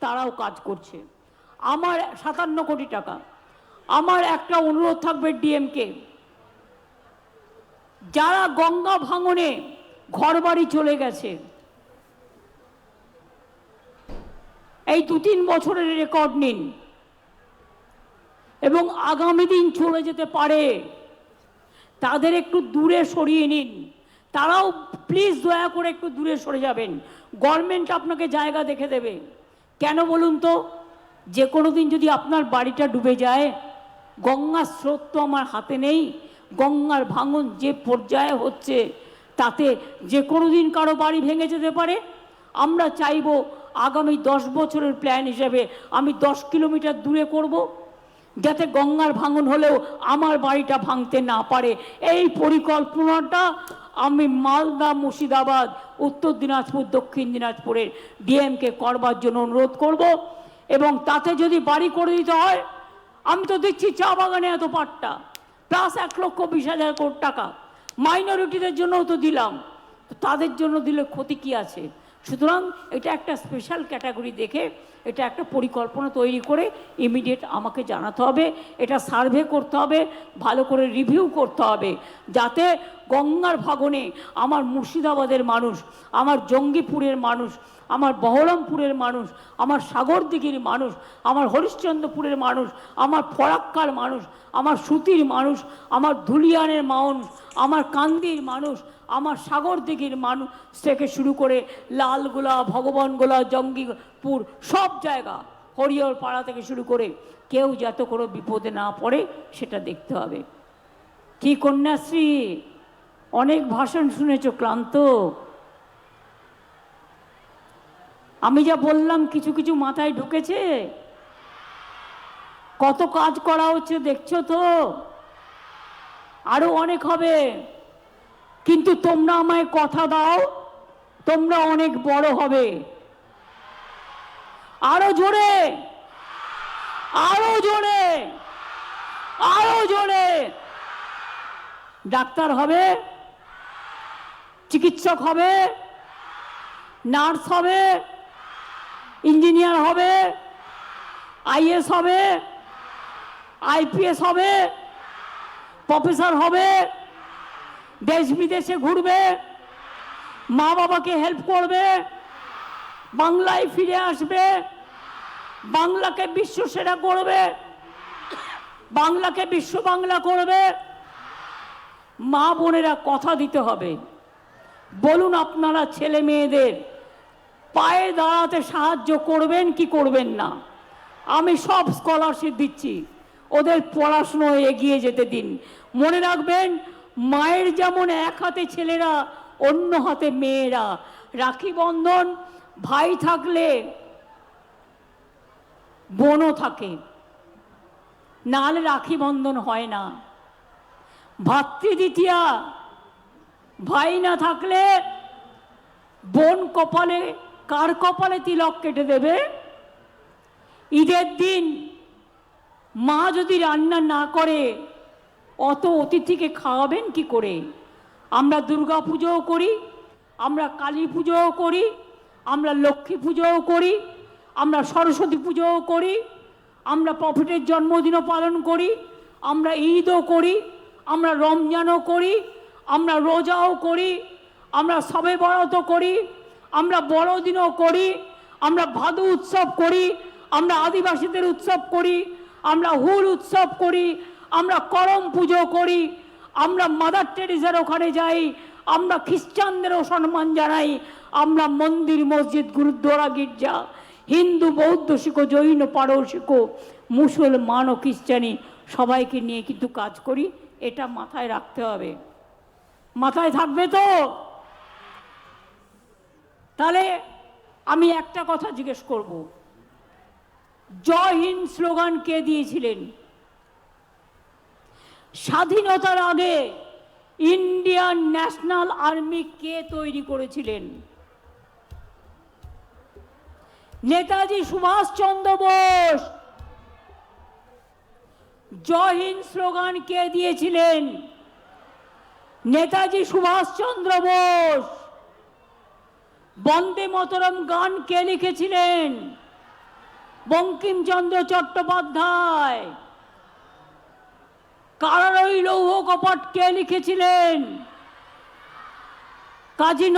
তারাও কাজ করছে। আমার 57 কোটি টাকা। আমার একটা অনুরোধ থাকবে ডিএমকে, যারা গঙ্গা ভাঙনে ঘরবাড়ি চলে গেছে, এই 2-3 বছরের রেকর্ড নিন এবং আগামী দিন চলে যেতে পারে তাদের একটু দূরে সরিয়ে নিন। তারাও প্লিজ দয়া করে একটু দূরে সরে যাবেন। গভর্নমেন্ট আপনাকে জায়গা দেখে দেবে। কেন বলুন তো? যে কোনো দিন যদি আপনার বাড়িটা ডুবে যায়, গঙ্গার স্রোত তো আমার হাতে নেই। গঙ্গার ভাঙন যে পর্যায়ে হচ্ছে তাতে যে কোনো দিন কারো বাড়ি ভেঙে যেতে পারে। আমরা চাইব আগামী 10 বছরের প্ল্যান হিসেবে আমি 10 কিলোমিটার দূরে করব, যাতে গঙ্গার ভাঙন হলেও আমার বাড়িটা ভাঙতে না পারে। এই পরিকল্পনাটা আমি মালদা, মুর্শিদাবাদ, উত্তর দিনাজপুর, দক্ষিণ দিনাজপুরের ডিএমকে করবার জন্য অনুরোধ করব। এবং তাতে যদি বাড়ি করে দিতে হয়, আমি তো দিচ্ছি চা বাগানে এত পাট্টা প্লাস 1,20,000 কোটি টাকা, মাইনরিটিদের জন্যও তো দিলাম, তো তাদের জন্য দিলে ক্ষতি কি আছে? সুতরাং এটা একটা স্পেশাল ক্যাটাগরি দেখে এটা একটা পরিকল্পনা তৈরি করে ইমিডিয়েট আমাকে জানাতে হবে। এটা সার্ভে করতে হবে, ভালো করে রিভিউ করতে হবে, যাতে গঙ্গার ভাঙনে আমার মুর্শিদাবাদের মানুষ, আমার জঙ্গিপুরের মানুষ, আমার বহরমপুরের মানুষ, আমার সাগরদিঘির মানুষ, আমার হরিশ্চন্দ্রপুরের মানুষ, আমার ফরাক্কার মানুষ, আমার সুতির মানুষ, আমার ধুলিয়ানের মানুষ, আমার কান্দির মানুষ, আমার সাগরদিঘির মানুষ থেকে শুরু করে লালগোলা, ভগবানগোলা, জঙ্গিপুর, সব জায়গা, হরিহর পাড়া থেকে শুরু করে কেউ যাতে কোনো বিপদে না পড়ে সেটা দেখতে হবে। কি কন্যাশ্রী, অনেক ভাষণ শুনেছ, ক্লান্ত? আমি যা বললাম কিছু কিছু মাথায় ঢুকেছে? কত কাজ করা হচ্ছে দেখছো তো? আরো অনেক হবে, কিন্তু তোমরা আমায় কথা দাও, তোমরা অনেক বড় হবে। আরো জোরে, আরো জোরে, আরো জোরে। ডাক্তার হবে, চিকিৎসক হবে, নার্স হবে, ইঞ্জিনিয়ার হবে, আইএস হবে, আইপিএস হবে, প্রফেসর হবে, দেশ বিদেশে ঘুরবে, মা বাবাকে হেল্প করবে, বাংলায় ফিরে আসবে, বাংলাকে বিশ্ব সেরা করবে, বাংলাকে বিশ্ব বাংলা করবে। মা বোনেরা কথা দিতে হবে। বলুন আপনারা ছেলে মেয়েদের পায়ে দাঁড়াতে সাহায্য করবেন কি করবেন না? আমি সব স্কলারশিপ দিচ্ছি, ওদের পড়াশুনো এগিয়ে যেতে দিন। মনে রাখবেন, মায়ের যেমন এক হাতে ছেলেরা, অন্য হাতে মেয়েরা। রাখি বন্ধন ভাই থাকলে বোনও থাকে, নাহলে রাখি বন্ধন হয় না। ভাতৃদ্বিতীয়া, ভাই না থাকলে বোন কপালে, কার কপালে তিলক কেটে দেবে? ঈদের দিন মা যদি রান্না না করে অত অতিথিকে খাওয়াবেন কি করে? আমরা দুর্গা পুজোও করি, আমরা কালী পুজোও করি, আমরা লক্ষ্মী পুজোও করি, আমরা সরস্বতী পুজোও করি, আমরা প্রফেটের জন্মদিনও পালন করি, আমরা ঈদও করি, আমরা রমজানও করি, আমরা রোজাও করি, আমরা শবে বরাতও করি, আমরা বড়দিনও করি, আমরা ভাদু উৎসব করি, আমরা আদিবাসীদের উৎসব করি, আমরা হুল উৎসব করি, আমরা করম পুজো করি, আমরা মাদার টেরেসার ওখানে যাই, আমরা খ্রিস্টানদেরও সম্মান জানাই, আমরা মন্দির, মসজিদ, গুরুদ্বারা, গির্জা, হিন্দু, বৌদ্ধ শিখো, জৈন, পারসিকো, মুসলমান ও খ্রিস্টানি সবাইকে নিয়ে কিন্তু কাজ করি। এটা মাথায় রাখতে হবে। মাথায় থাকবে তো? তাহলে আমি একটা কথা জিজ্ঞেস করব, জয় হিন্দ স্লোগান কে দিয়েছিলেন? স্বাধীনতার আগে ইন্ডিয়ান ন্যাশনাল আর্মি কে তৈরি করেছিলেন? নেতাজি সুভাষচন্দ্র বোস। জয় হিন্দ স্লোগান কে দিয়েছিলেন? নেতাজি সুভাষচন্দ্র বোস। বন্দে মাতরম গান কে লিখেছিলেন? বঙ্কিমচন্দ্র চট্টোপাধ্যায়। কারার ওই লৌহ কপট কে লিখেছিলেন? কাজী